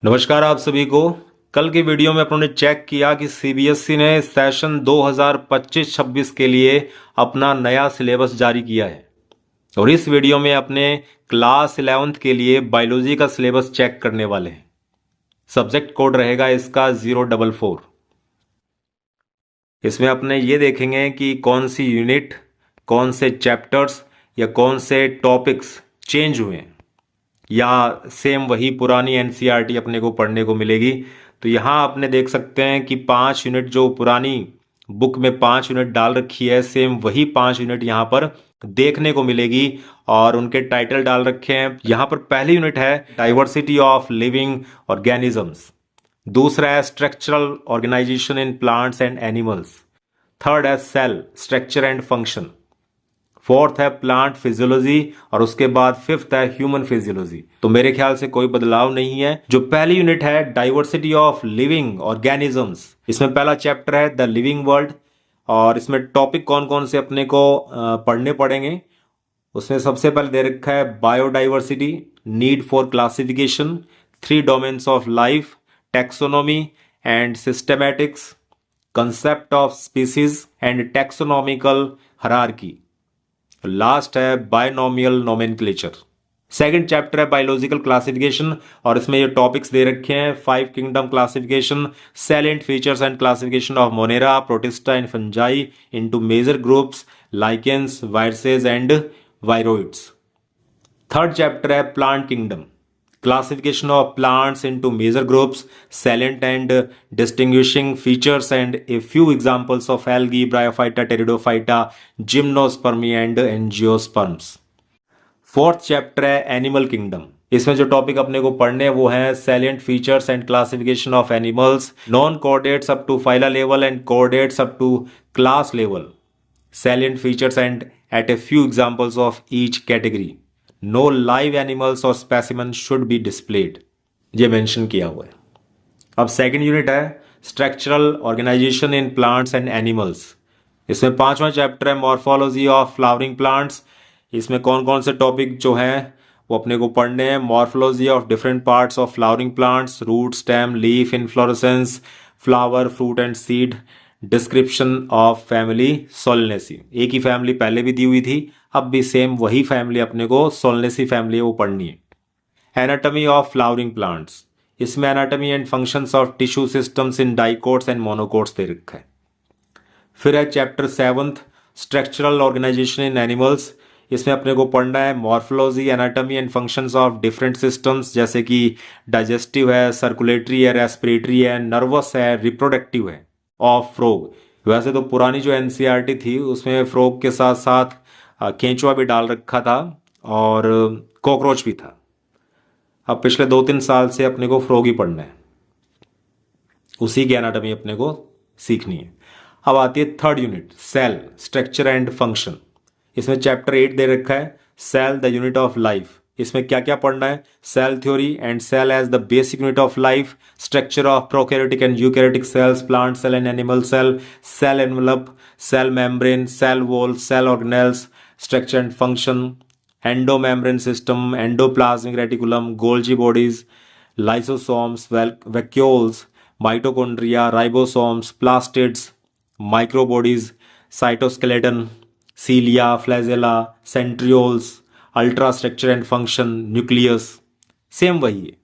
नमस्कार आप सभी को। कल की वीडियो में अपन ने चेक किया कि सीबीएसई ने सेशन 2025-26 के लिए अपना नया सिलेबस जारी किया है और इस वीडियो में अपने क्लास 11th के लिए बायोलॉजी का सिलेबस चेक करने वाले हैं। सब्जेक्ट कोड रहेगा इसका 044। इसमें अपने ये देखेंगे कि कौन सी यूनिट, कौन से चैप्टर्स या कौन से टॉपिक्स चेंज हुए हैं या सेम वही पुरानी एनसीईआरटी अपने को पढ़ने को मिलेगी। तो यहाँ आपने देख सकते हैं कि 5 यूनिट जो पुरानी बुक में 5 यूनिट डाल रखी है, सेम वही 5 यूनिट यहाँ पर देखने को मिलेगी और उनके टाइटल डाल रखे हैं। यहाँ पर पहली यूनिट है डाइवर्सिटी ऑफ लिविंग ऑर्गेनिजम्स, दूसरा है structural organisation in plants and animals, third है cell structure and function, fourth है प्लांट फिजियोलॉजी और उसके बाद फिफ्थ है ह्यूमन फिजियोलॉजी। तो मेरे ख्याल से कोई बदलाव नहीं है। जो पहली यूनिट है डाइवर्सिटी ऑफ लिविंग ऑर्गेनिजम्स, इसमें पहला चैप्टर है द लिविंग वर्ल्ड और इसमें टॉपिक कौन कौन से अपने को पढ़ने पड़ेंगे। उसमें सबसे पहले दे रखा है biodiversity, need for classification, 3 domains of life, taxonomy and systematics, concept of species and taxonomical hierarchy. Last है बायनोमियल नोमेनक्लेचर। सेकंड चैप्टर है बायोलॉजिकल क्लासिफिकेशन और इसमें ये टॉपिक्स दे रखे हैं 5 kingdom classification, salient features and classification of monera, protista and fungi into major groups, lichens, viruses and viroids. Third chapter है plant kingdom, classification of plants into major groups, salient and distinguishing features and a few examples of algae, bryophyta, pteridophyta, gymnospermy and angiosperms. Fourth chapter है animal kingdom. इसमें जो topic अपने को पढ़ने हैं वो है salient features and classification of animals, non coordinates up to phyla level and coordinates up to class level, salient features and at a few examples of each category, no live animals और specimen should be displayed, ये mention किया हुआ है। अब second unit है structural organisation in plants and animals. इसमें 5वां chapter है मॉर्फोलॉजी ऑफ फ्लावरिंग प्लांट्स। इसमें कौन कौन से टॉपिक जो हैं वो अपने को पढ़ने हैं। Morphology of different parts of flowering plants, root, stem, leaf, inflorescence, flower, fruit and seed, description of family solanaceae. एक ही फैमिली पहले भी दी हुई थी, अब भी सेम वही फैमिली अपने को सोलनेसी फैमिली है वो पढ़नी है। एनाटॉमी ऑफ फ्लावरिंग प्लांट्स, इसमें anatomy and functions of tissue systems in dicots and monocots दे रखा है। फिर है chapter 7th structural organisation in animals. इसमें अपने को पढ़ना है morphology, anatomy and functions of different systems, जैसे कि डाइजेस्टिव है, सर्कुलेटरी है, रेस्पिरेटरी है, नर्वस है, रिप्रोडक्टिव है, ऑफ फ्रॉग। वैसे तो पुरानी जो एनसीईआरटी थी उसमें फ्रॉग के साथ साथ केंचुआ भी डाल रखा था और कॉकरोच भी था। अब पिछले 2-3 साल से अपने को फ्रॉग ही पढ़ना है, उसी की एनाटॉमी अपने को सीखनी है। अब आती है third unit cell structure and function. इसमें चैप्टर 8 दे रखा है cell the unit of life. इसमें क्या क्या पढ़ना है, cell theory and cell as the basic unit of life, structure of prokaryotic and eukaryotic cells, plant cell and animal cell, cell envelope, cell membrane, cell wall, cell organelles, structure and function, endomembrane system, endoplasmic reticulum, Golgi bodies, lysosomes, vacuoles, mitochondria, ribosomes, plastids, microbodies, cytoskeleton, cilia, flagella, centrioles, ultra structure and function, nucleus, same वही है।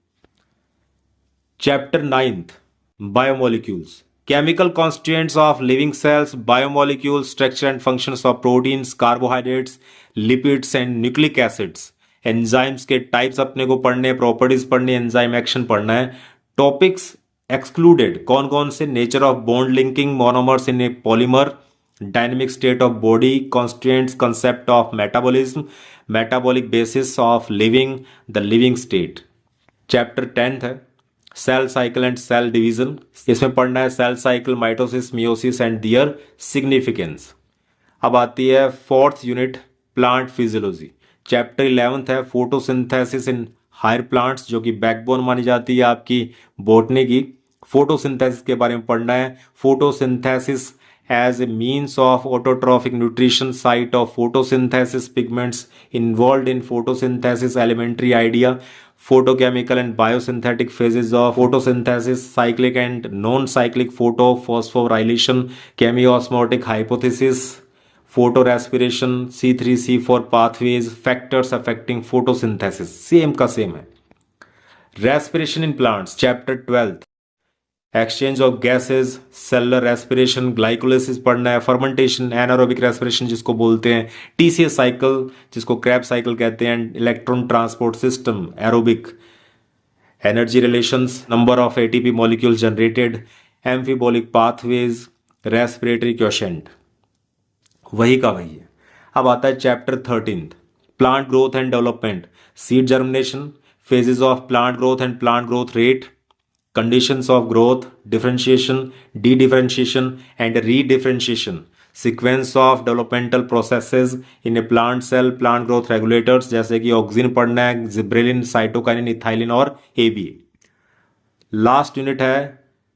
Chapter 9th biomolecules, chemical constituents of living cells, biomolecules, structure and functions of proteins, carbohydrates, lipids and nucleic acids, enzymes के types अपने को पढ़ने, properties पढ़नी, enzyme action पढ़ना है। topics excluded कौन कौन से, nature of bond linking monomers in a polymer, dynamic state of body, constituents, concept of metabolism, metabolic basis of living, the living state। Chapter 10th है cell cycle and cell division. इसमें पढ़ना है cell cycle, mitosis, meiosis and their significance. अब आती है fourth unit plant physiology. Chapter 11th है photosynthesis in higher plants, जो कि बैकबोन मानी जाती है आपकी बॉटनी की। फोटोसिंथेसिस के बारे में पढ़ना है, photosynthesis as a means of autotrophic nutrition, site of photosynthesis, pigments involved in photosynthesis, elementary idea, photochemical and biosynthetic phases of photosynthesis, cyclic and non-cyclic photophosphorylation, chemiosmotic hypothesis, photorespiration, C3C4 pathways, factors affecting photosynthesis, same का same है. Respiration in plants, chapter 12, exchange of gases, cellular respiration, glycolysis पढ़ना है, fermentation, anaerobic respiration जिसको बोलते हैं, TCS cycle जिसको Krebs cycle कहते हैं, electron transport system, aerobic, energy relations, number of ATP molecules generated, एम्फीबोलिक pathways, respiratory quotient, वही का वही है. अब आता है chapter 13, plant growth and development, seed germination, phases of plant growth and plant growth rate, conditions of growth, differentiation, de-differentiation and re-differentiation, sequence of developmental processes in a plant cell, plant growth regulators जैसे कि auxin पढ़ना है, gibberellin, cytokinin, ethylene और ABA. Last unit है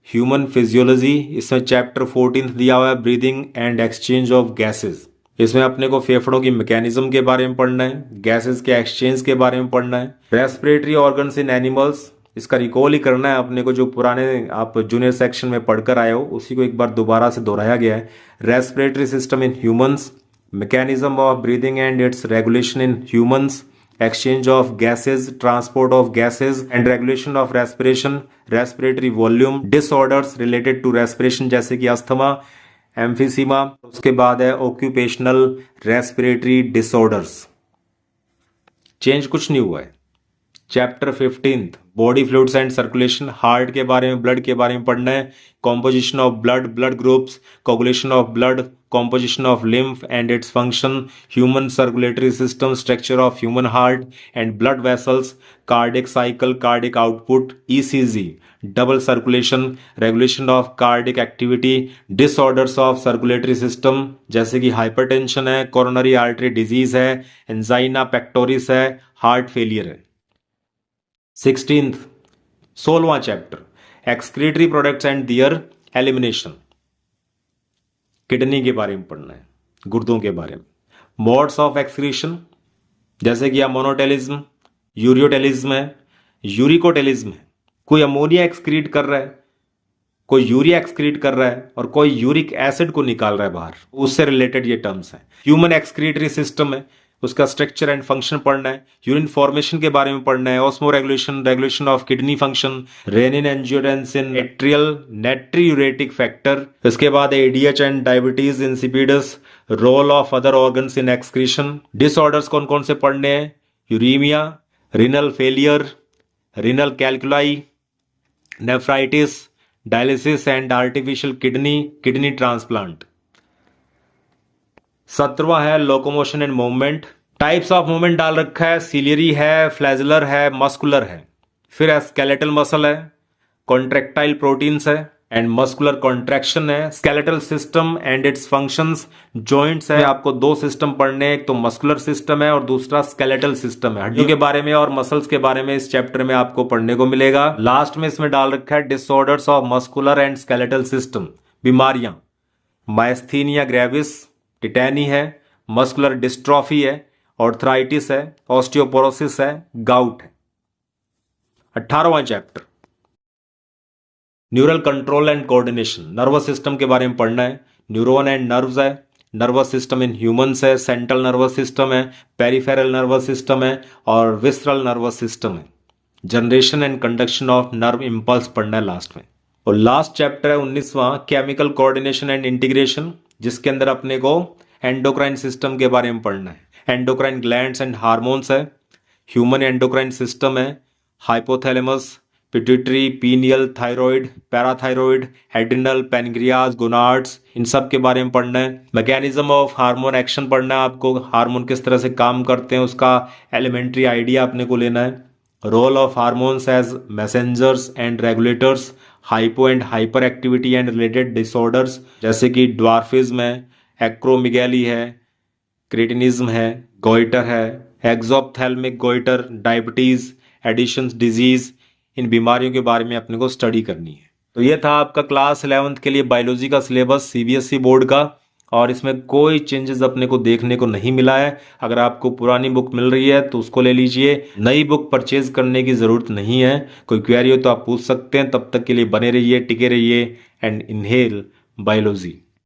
human physiology. इसमें chapter 14 दिया हुआ है breathing and exchange of gases. इसमें अपने को फेफड़ों की मैकेनिज्म के बारे में पढ़ना है, गैसेस के एक्सचेंज के बारे में पढ़ना है, रेस्पिरेटरी ऑर्गन्स इन एनिमल्स, इसका रिकॉल ही करना है अपने को, जो पुराने आप जूनियर सेक्शन में पढ़कर आए हो उसी को एक बार दोबारा से दोहराया गया है. Respiratory system in humans, mechanism of breathing and it's regulation in humans, exchange of gases, transport of gases and regulation of respiration, respiratory volume, disorders related to respiration जैसे कि अस्थमा, एम्फीसीमा. उसके बाद है ऑक्यूपेशनल रेस्पिरेटरी डिसऑर्डर्स. चेंज कुछ नहीं हुआ है. Chapter 15, body fluids and circulation, heart के बारे में, ब्लड के बारे में पढ़ना है, composition of blood, blood groups, coagulation of blood, composition of lymph and its function, human circulatory system, structure of human heart and blood vessels, cardiac cycle, cardiac output, ECG, double circulation, regulation of cardiac activity, disorders of circulatory system जैसे कि hypertension है, coronary artery disease है, angina pectoris है, heart failure है. 16th, 16वां चैप्टर, excretory products and their elimination, kidney के बारे में पढ़ना है, गुर्दों के बारे में, मोड्स ऑफ एक्सक्रीशन जैसे कि मोनोटेलिज्म, यूरियोटेलिज्म है, यूरिकोटेलिज्म है. कोई अमोनिया एक्सक्रीट कर रहा है, कोई यूरिया एक्सक्रीट कर रहा है और कोई यूरिक एसिड को निकाल रहा है बाहर, उससे रिलेटेड ये टर्म्स हैं. ह्यूमन एक्सक्रीटरी सिस्टम है, उसका स्ट्रक्चर एंड फंक्शन पढ़ना है, यूरिन फॉर्मेशन के बारे में पढ़ना है, osmoregulation, regulation of kidney function, renin angiotensin, atrial natriuretic factor. इसके बाद ADH and diabetes insipidus, role of other organs in excretion. Disorders कौन कौन से पढ़ने हैं, uremia, renal failure, renal calculi, nephritis, dialysis and artificial kidney, kidney transplant. 17वां है locomotion and movement. Types of movement डाल रखा है, सीलियरी है, फ्लैजुलर है, मस्कुलर है. फिर स्केलेटल मसल है, कॉन्ट्रेक्टाइल प्रोटीन्स है एंड मस्कुलर कॉन्ट्रैक्शन है. Skeletal system and it's functions, joints है. आपको दो सिस्टम पढ़ने हैं, एक तो मस्कुलर सिस्टम है और दूसरा स्केलेटल सिस्टम है. हड्डियों के बारे में और मसल्स के बारे में इस चैप्टर में आपको पढ़ने को मिलेगा. लास्ट में इसमें डाल रखा है disorders of muscular and skeletal system, बीमारियां, माइस्थीनिया ग्रेविस, टिटैनी है, मस्कुलर डिस्ट्रॉफी है, ऑर्थराइटिस है, ऑस्टियोपोरोसिस है, गाउट है. 18वां chapter, neural control and coordination, nervous system के बारे में पढ़ना है. न्यूरॉन एंड नर्व्स है, नर्वस सिस्टम इन ह्यूमंस है, सेंट्रल नर्वस सिस्टम है, पेरिफेरल नर्वस सिस्टम है और विसरल नर्वस सिस्टम है. Generation and conduction of nerve impulse पढ़ना है लास्ट में. और लास्ट चैप्टर है 19वां, केमिकल कोऑर्डिनेशन एंड इंटीग्रेशन, जिसके अंदर अपने को एंडोक्राइन सिस्टम के बारे में पढ़ना है. एंडोक्राइन ग्लैंड्स एंड हार्मोन्स है, ह्यूमन एंडोक्राइन सिस्टम है, hypothalamus, pituitary, pineal, thyroid, parathyroid, adrenal, pancreas, gonads, इन सब के बारे में पढ़ना है. मैकेनिज्म ऑफ हार्मोन एक्शन पढ़ना है आपको, हार्मोन किस तरह से काम करते हैं उसका एलिमेंट्री आइडिया अपने को लेना है. Role of hormones as messengers and regulators, hypo and hyper activity and related disorders जैसे कि ड्वार्फिज्म है, एक्रोमिगैली है, क्रेटिनिज्म है, गोइटर है, एक्सोप्थेल्मिक गोइटर, डायबिटीज, एडिशंस डिजीज, इन बीमारियों के बारे में अपने को स्टडी करनी है. तो ये था आपका क्लास 11th के लिए बायोलॉजी का सिलेबस सीबीएसई बोर्ड का, और इसमें कोई चेंजेस अपने को देखने को नहीं मिला है। अगर आपको पुरानी बुक मिल रही है तो उसको ले लीजिए, नई बुक परचेज करने की ज़रूरत नहीं है। कोई क्वेरी हो तो आप पूछ सकते हैं। तब तक के लिए बने रहिए, टिके रहिए एंड इनहेल बायोलॉजी।